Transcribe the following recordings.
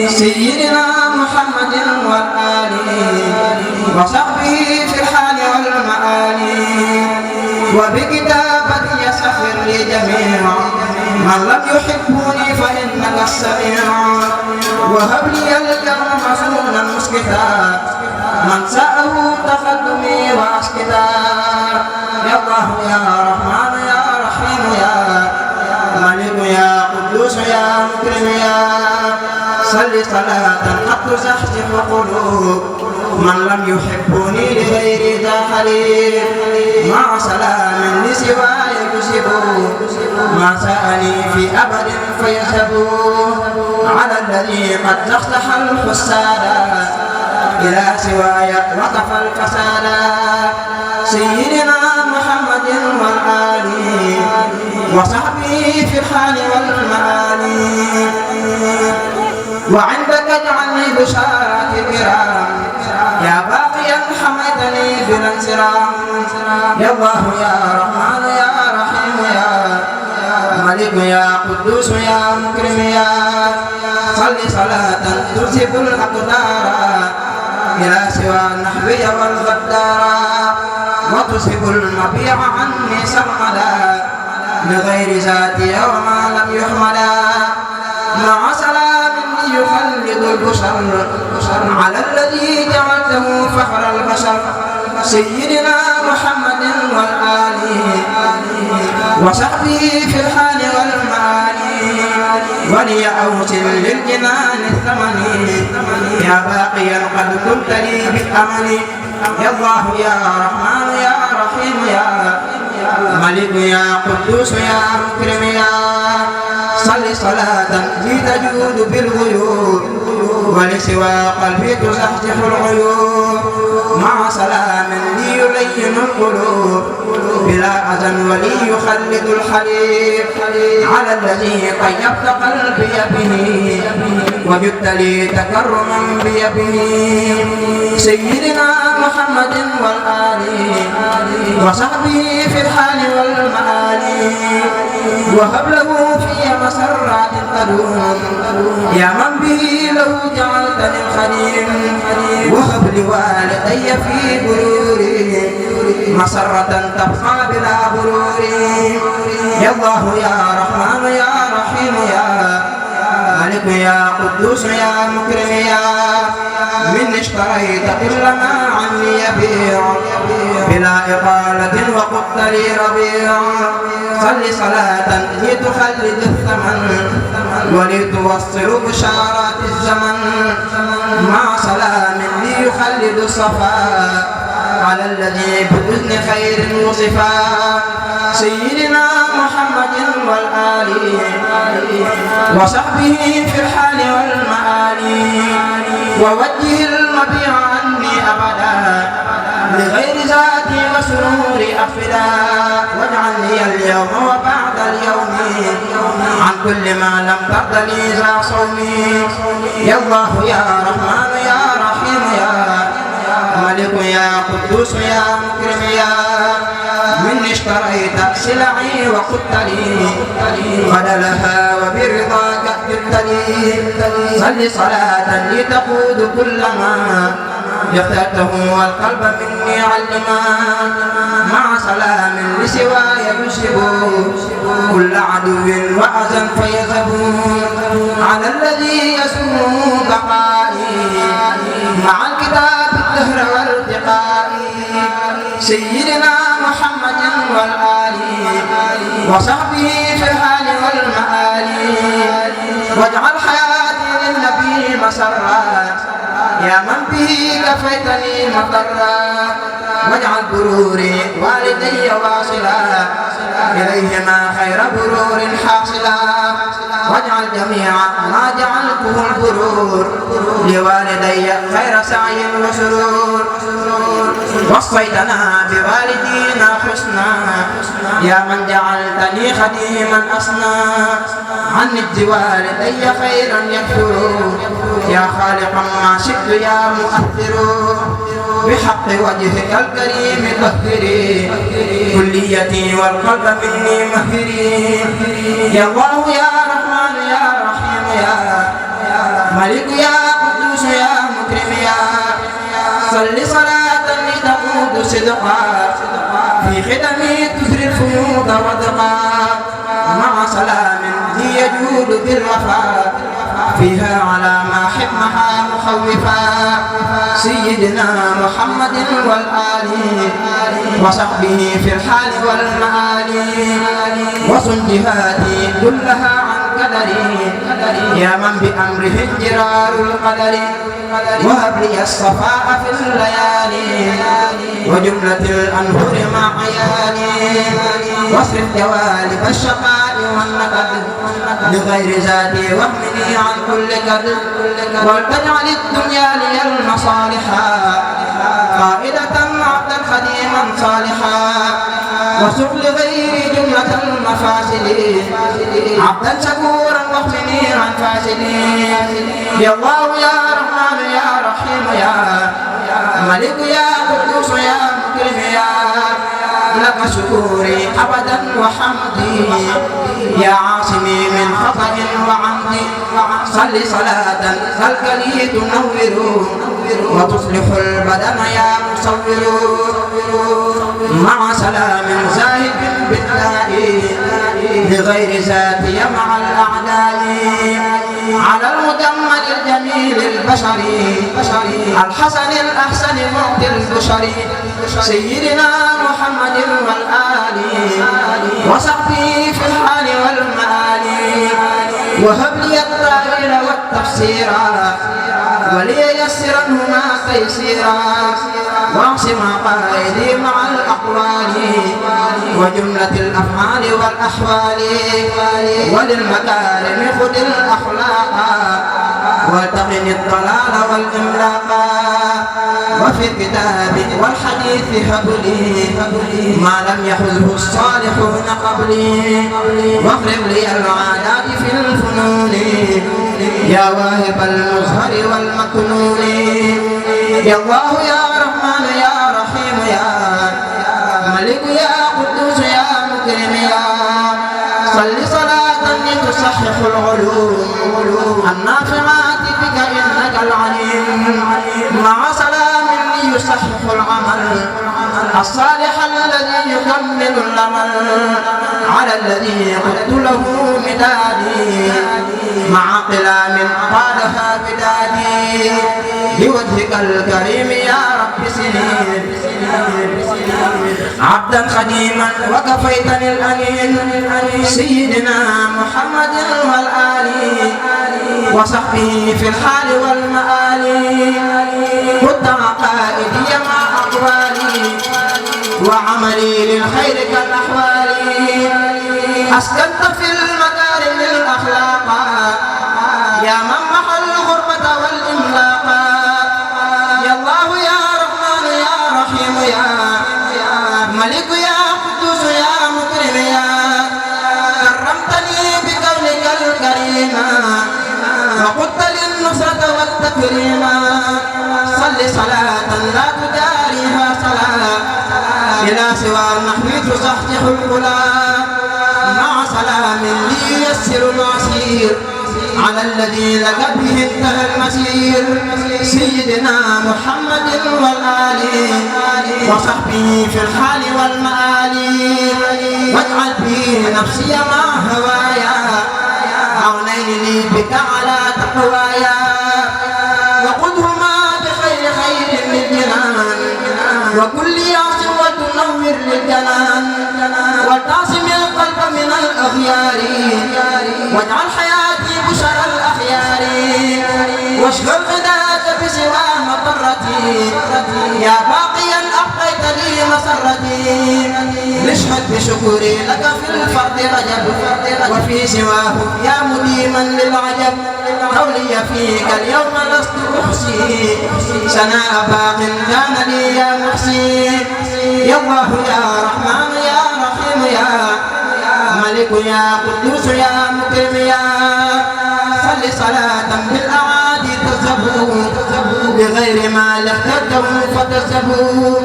سيدنا محمد والآل وصحبه في الحال والمآل وبكتابتي سخر لي جميع من لم يحبني فإنك السميع وهب لي الكرم مسؤولا مسكتا من سأه تقدمي وأسكتا يا الله يا رحمن يا رحيم يا ملك يا قدوس يا مكرم يا صل صلاة قد تزحزح قلوب من لم يحبني لغيري ذا حليم مع سلام لسواي يكسب ما سأني في أبد فيذهب على الذي قد زحزح الحسادا إلى سواي وقف الفسادا سيدنا محمد والآل وصحبه في الحال والمآل وعندك اجعلني بشارات الكرام يا باقيا حميتني بلا انصرام يا الله يا رحمن يا رحيم يا ملك يا قدوس يا مكرم يا صل صلاة ترسب الأقدار إلى سوى النحو والغدار وتصب المبيع عني سرمدا لغير ذاتي وما لم يحمدا مع سلام يخلد البشر على الذي جعلته فخر البشر سيدنا محمد والآل وصحبه في الحال والمآل ولي أوصل للجنان الثمن يا باقيا قد كنت لي بالأمل يا الله يا رحمن يا رحيم يا ملك يا قدوس يا مكرم يا صل صلاة تجود بالغيوب ولسوى قلبي تزحزح العيوب مع سلام ليلين القلوب بلا أذى وليخلد الحليب على الذي طيبت قلبي به وجدت لي تكرما بيده سيدنا محمد والآل وصحبه في الحال والمآل وهب له في مسرات تدوم يا من به له جعلتني الخليل وهب لوالدي في بروري مسرة تبقى بلا غرور يا الله يا رحمن يا رحيم يا ملك يا قدوس يا مكرم يا من اشتريت كل ما عني يبيع بلا إقالة وقلت لي ربيع صل صلاة لتخلد الثمن ولتوصل بشارات الزمن مع سلام ليخلد الصفا على الذي بإذن خير وصفا سيدنا محمد والآل وصحبه في الحال والمآل ووجه المبيع عني أبدا لغير ذاتي وسروري أفدا واجعل لي اليوم وبعد اليوم عن كل ما لم ترض لي ذا صومي يا الله يا رحمن يا رحيم يا ملك يا قدوس يا مكرم يا من اشتريت سلعي وقلت لي بدلها وبرضاك جبت لي صل صلاة لتقود كل ما اخترته والقلب مني علما مع سلام لسواي يشرب كل عدو وأذى فيذهب على الذي يسوء بقائي مع الكتاب الدهر والارتقاء سيدنا محمد والآل وصحبه في الحال والمآل واجعل حياتي للنبي مسرا يا من به كفيتني مضرا واجعل بروري والدي واصلا إليهما خير برور حاصلا واجعل جميع ما جعلته البرور لوالدي خير سعي وسرور وصيتنا بوالدينا حسنا يا من جعلتني خديما أصنا عن الجوالدي خيرا يكثر يا خالقا ما شئت يا مؤثر بحق وجهك الكريم طهري كليتي والقلب مني مهري يا الله يا رحمن يا رحيم يا ملك يا قدوس يا مكرم يا صل صلاة لتقود صدقا في خدمي تجري الفيوض ودقا مع سلام هي يجود بالوفاء فيها على ما حمها مخوفا سيدنا محمد والآل وصحبه في الحال والمآل وصن جهاتي كلها عن قدري يا من بأمره انجرار القدر وهب لي الصفاء في الليالي وجملة الأنهر مع عيالي واصرف جوالب الشقاء والنكد لغير ذاتي واحمني عن كل كد ولتجعل الدنيا لي المصالحا قائدة عبدا خديما صالحا وسق لغيري جملة المفاسد عبدا شكورا واحمني عن فاسدين يا الله يا رحمن يا رحيم يا ملك يا قدوس يا مكرم يا لك شكوري أبدا وحمدي يا عاصمي من خطأ وعمدي صل صلاة تلك تنور وتصلح البدن يا مصور مع سلام زاهد بالله لغير ذاتي مع الأعداء على المجمل الجميل البشري الحسن الأحسن معطي البشري سيدنا محمد والآل وصحبه في الحال والمآل وهب لي التأويل والتفسير ولييسرنهما تيسيرا واعصم عقائدي مع الأقوال وجملة الأفعال والأحوال وللمكارم خذ الأخلاق والتقن الضلال والإملاق وفي الكتاب والحديث هب لي ما لم يحزه الصالحون قبلي واخرب لي العادات في الفنون يا واهب المظهر والمكنون يا الله يا رحمن يا رحيم يا ملك يا قدوس يا مكرم يا صل صلاة تصحح العلوم النافعات بك إنك العليم مع سلام يصحح العمل الصالح الذي يكمل الأمل على الذي قلت له مدادي مع قلام قالها بدادي بوجهك الكريم يا رب سنين عبدا خديما وكفيتني الأنين سيدنا محمد والآل وصحبه في الحال والمآل خذ عقائدي مع أقوالي وعملي للخير كالأحوال أسكنت في المكارم الأخلاق يا من محى الغربة والإملاق يا الله يا رحمن يا رحيم يا ملك يا قدوس يا مكرم يا كرمتني بكونك الكريم وقلت للنصرة والتكريم صل صلاة لا تداريها صلاة إلى سوى النحو تصحح القلا مع سلام لييسر العسير على الذي لك به انتهى المسير سيدنا محمد والآل وصحبه في الحال والمآل واجعل به نفسي مع هوايا عونين لي بك على تقوايا وقدهما بخير خير للجنان وكل يعصم وتنور للجنان وتعصم القلب من الأخيار واجعل حياتي بشرى الأخيار واشغل غداك بسوى مضرتي يا باقيا أبقيت لي مسرتي نشهد بشكري لك في الفرد رجب وفي سواه يا مديما للعجب قولي فيك اليوم لست أحصي سناء باق كان لي يا محصي يا الله يا رحمن يا رحيم يا ملك يا قدوس يا مكرم يا صل صلاة بالأعادي تذهبوا بغير ما لفتته فتذهبوا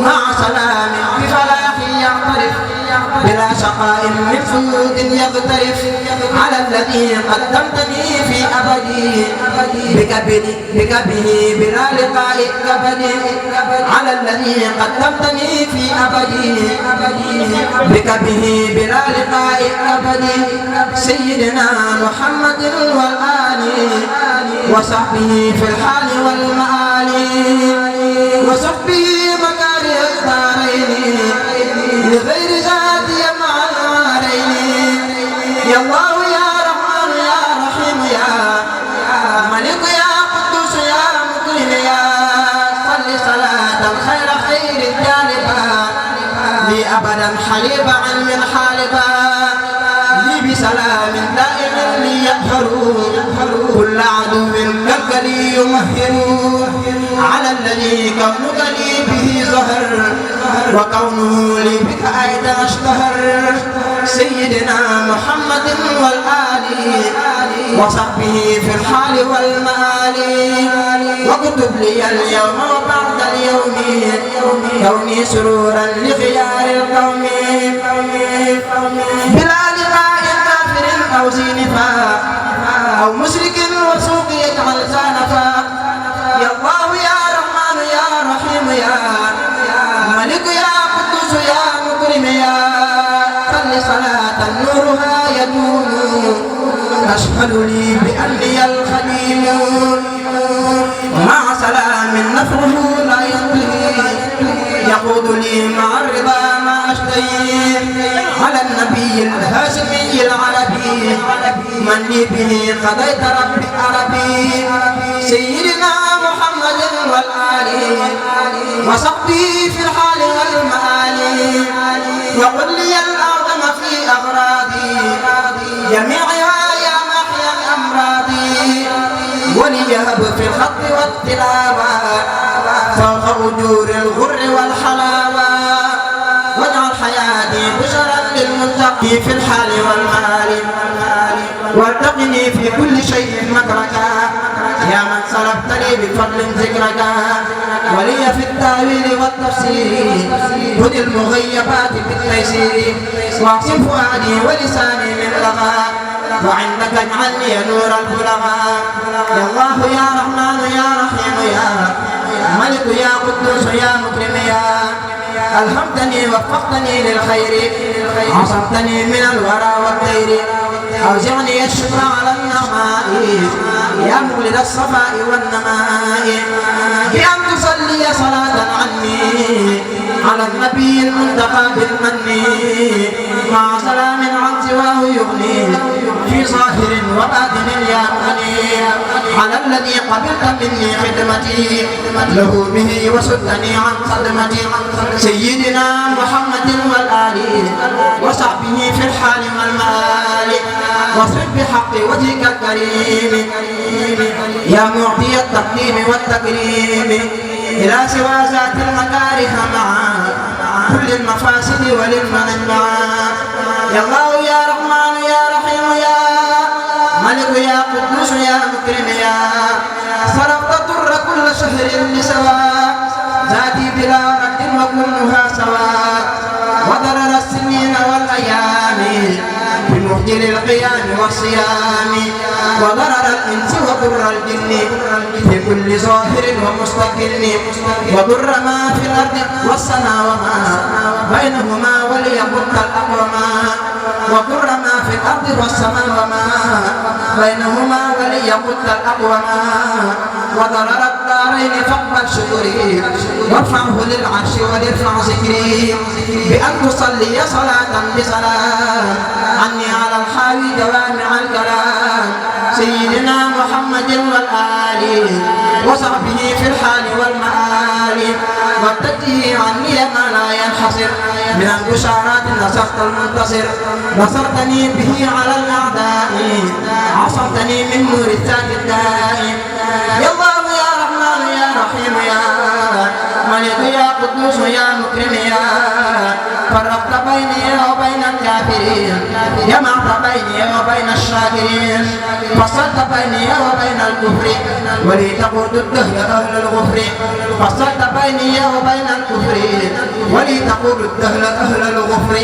مع سلام بفلاح يعترف بلا شقاء من فيوض يغترف على الذي قدمتني في أبدي بك به بلا لقاء كبدي على الذي قدمتني في أبدي بك به بلا لقاء كبدي سيدنا محمد والآل وصحبه في الحال والمآل وصحبه مكاره الدارين لغير ذاتي مع النارين يا الله يا رحمن يا رحيم يا ملك يا قدوس يا مكرم يا صل صلاة الخير خير الجالبة لي أبدا حليبا عن من حالبا لي بسلام دائم لي يظهر كل عدو كالكلي يمهر على الذي كونك لي به ظهر وكونه لي بك أيضا اشتهر سيدنا محمد والآل وصحبه في الحال والمآل واكتب لي اليوم وبعد اليوم كوني سرورا لخيار القوم بلا لقاء كافر أو ذي نفاق أو مشرك وسوق يجعل زانفا يا الله يا رحمن يا رحيم يا ملك يا قدوس يا مكرم يا صل صلاة نورها يدوم أشهد لي بأني الخديم مع سلام نفره لا ينتهي يقود لي مع الرضا ما أشتهي على النبي الهاشمي العربي من لي به قضيت ربي عربي سيدنا محمد والآل وصحبه في الحال والمآل وقل لي الأعظم في أغراضي جميعها يا محيا أمراضي وليهب في الخط والتلاوة فوق أجور الغر والحلاوة واجعل حياتي بشرا للمتقي في الحال والمال وارتقني في كل شيء مكرك يا من صرفت لي بفضل ذكرك ولي في التأويل والتفسير خذ المغيبات بالتيسير واعصم فؤادي ولساني من لغى وعندك اجعلني نور البلغاء يا الله يا رحمن يا رحيم يا ملك يا قدوس يا مكرم يا ألهمتني وفقتني للخير عصمتني من الورى والطير أوزعني الشكر على النعماء يا مولد الصفاء والنماء بأن تصلي صلاة عني على النبي المنتقى بالمن مع سلام عن سواه يغني في ظاهر وباطن يا مغني على الذي قبلت مني خدمتي له به وسدني عن صدمتي سيدنا محمد والآل وصحبه في الحال والمآل واصرف بحق وجهك الكريم يا معطي التقديم والتكريم إلى سوى ذات المكاره مع كل المفاسد وللمنع يا الله يا رحمن يا رحيم يا ملك يا قدوس يا مكرم يا صرفت ضر كل شهر لسواء ذاتي بلا رد وكلها سواء وضرر السنين والأيام بمهجر القيام والصيام وضرر الإنس وضر الجن في كل ظاهر ومستقل وضر ما في الأرض والسماء وما بينهما وليقض الأقوما وضر ما في الأرض والسماء وما بينهما وليقض الأقوما وضرر الدارين فاقبل شكري وارفعه للعرش وليرفع ذكري بأن تصلي صلاة بسلام عني على الحاوي جوامع الكلام سيدنا محمد والآل وصحبه في الحال والمآل وابتدئ عني ما لا ينحصر من البشارات نصرت المنتصر نصرتني به على الأعداء عصمتني من نور الذات الدائم يا الله يا رحمن يا رحيم يا ملك يا قدوس يا مكرم يا فرقت بيني وبين الكافرين جمعت بيني وبين الشاكرين فصلت بيني وبين الكفر ولتقود الدهر أهل الغفر فصلت بيني وبين الكفر ولتقود الدهر أهل الغفر